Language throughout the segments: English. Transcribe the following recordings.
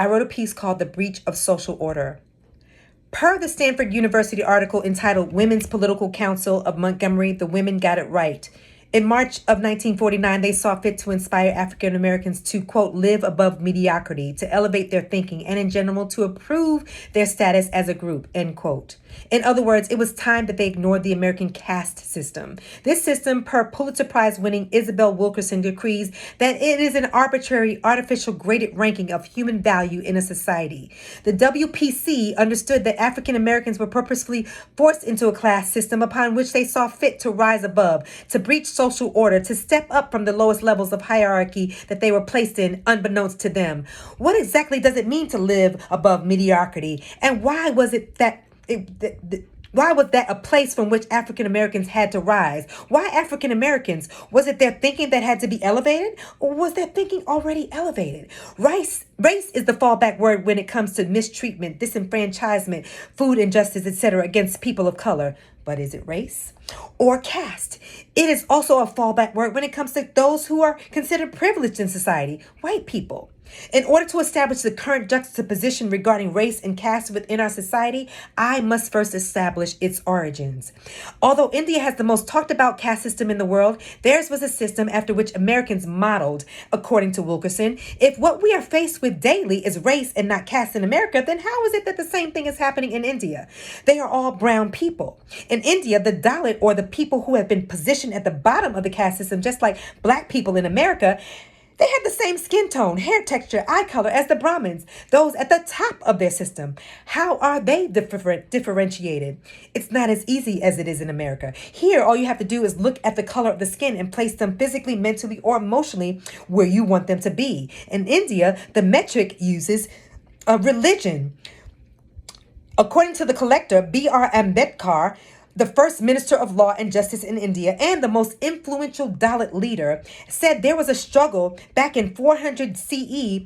I wrote a piece called The Breach of Social Order. Per the Stanford University article entitled Women's Political Council of Montgomery, the women got it right. In March of 1949, they saw fit to inspire African Americans to, quote, live above mediocrity, to elevate their thinking, and in general, to improve their status as a group, end quote. In other words, it was time that they ignored the American caste system. This system, per Pulitzer Prize winning Isabel Wilkerson, decrees that it is an arbitrary, artificial graded ranking of human value in a society. The WPC understood that African Americans were purposefully forced into a class system upon which they saw fit to rise above, to breach social order, to step up from the lowest levels of hierarchy that they were placed in unbeknownst to them. What exactly does it mean to live above mediocrity? And why was it that why was that a place from which African Americans had to rise? Why African Americans? Was it their thinking that had to be elevated? Or was their thinking already elevated? Race is the fallback word when it comes to mistreatment, disenfranchisement, food injustice, etc. against people of color. But is it race or caste? It is also a fallback word when it comes to those who are considered privileged in society, white people. In order to establish the current juxtaposition regarding race and caste within our society, I must first establish its origins. Although India has the most talked about caste system in the world, theirs was a system after which Americans modeled, according to Wilkerson. If what we are faced with daily is race and not caste in America, then how is it that the same thing is happening in India? They are all brown people. In India, the Dalit, or the people who have been positioned at the bottom of the caste system, just like black people in America, they have the same skin tone, hair texture, eye color as the Brahmins, those at the top of their system. How are they differentiated? It's not as easy as it is in America. Here, all you have to do is look at the color of the skin and place them physically, mentally, or emotionally where you want them to be. In India, the metric uses religion. According to the collector, B.R. Ambedkar, the first minister of law and justice in India and the most influential Dalit leader, said there was a struggle back in 400 CE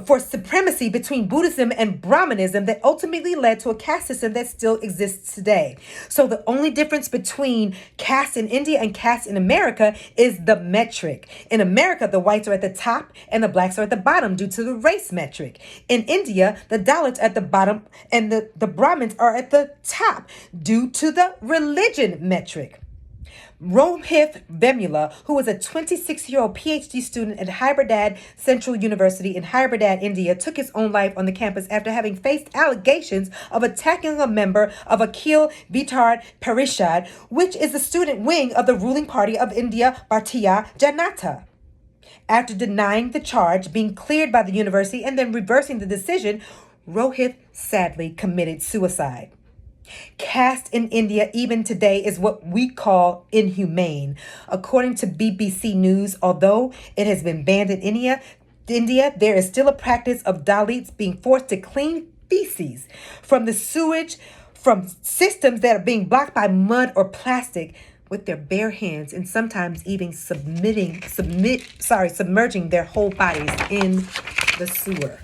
for supremacy between Buddhism and Brahmanism that ultimately led to a caste system that still exists today. So the only difference between caste in India and caste in America is the metric. In America, the whites are at the top and the blacks are at the bottom due to the race metric. In India, the Dalits are at the bottom and the Brahmins are at the top due to the religion metric. Rohit Vemula, who was a 26-year-old PhD student at Hyderabad Central University in Hyderabad, India, took his own life on the campus after having faced allegations of attacking a member of Akhil Vichar Parishad, which is the student wing of the ruling party of India, Bharatiya Janata. After denying the charge, being cleared by the university, and then reversing the decision, Rohit sadly committed suicide. Caste in India, even today, is what we call inhumane. According to BBC News, although it has been banned in India, there is still a practice of Dalits being forced to clean feces from the sewage from systems that are being blocked by mud or plastic with their bare hands, and sometimes even submerging their whole bodies in the sewer.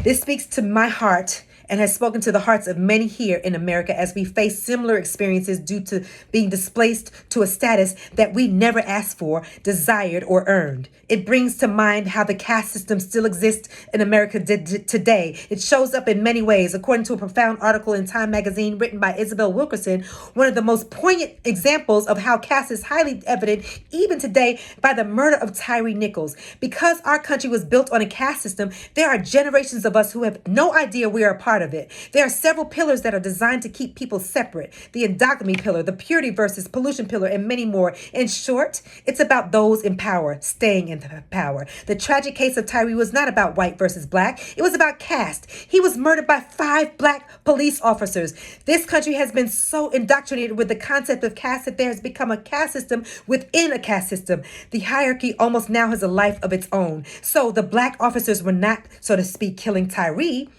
This speaks to my heart and has spoken to the hearts of many here in America as we face similar experiences due to being displaced to a status that we never asked for, desired, or earned. It brings to mind how the caste system still exists in America today. It shows up in many ways. According to a profound article in Time magazine written by Isabel Wilkerson, one of the most poignant examples of how caste is highly evident even today by the murder of Tyree Nichols. Because our country was built on a caste system, there are generations of us who have no idea we are a part of it. There are several pillars that are designed to keep people separate. The endogamy pillar, the purity versus pollution pillar, and many more. In short, it's about those in power staying in power. The tragic case of Tyree was not about white versus black. It was about caste. He was murdered by 5 black police officers. This country has been so indoctrinated with the concept of caste that there has become a caste system within a caste system. The hierarchy almost now has a life of its own. So the black officers were not, so to speak, killing Tyree.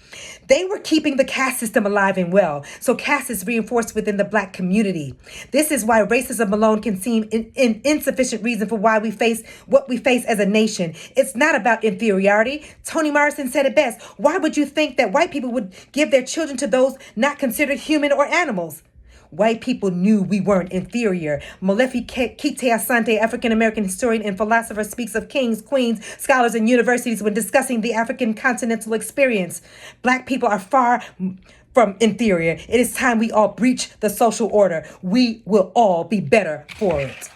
They were keeping the caste system alive and well. So caste is reinforced within the black community. This is why racism alone can seem an insufficient reason for why we face what we face as a nation. It's not about inferiority. Toni Morrison said it best. Why would you think that white people would give their children to those not considered human or animals? white people knew we weren't inferior. Molefi Kite Asante, African-American historian and philosopher, speaks of kings, queens, scholars, and universities when discussing the African continental experience. Black people are far from inferior. It is time we all breach the social order. We will all be better for it.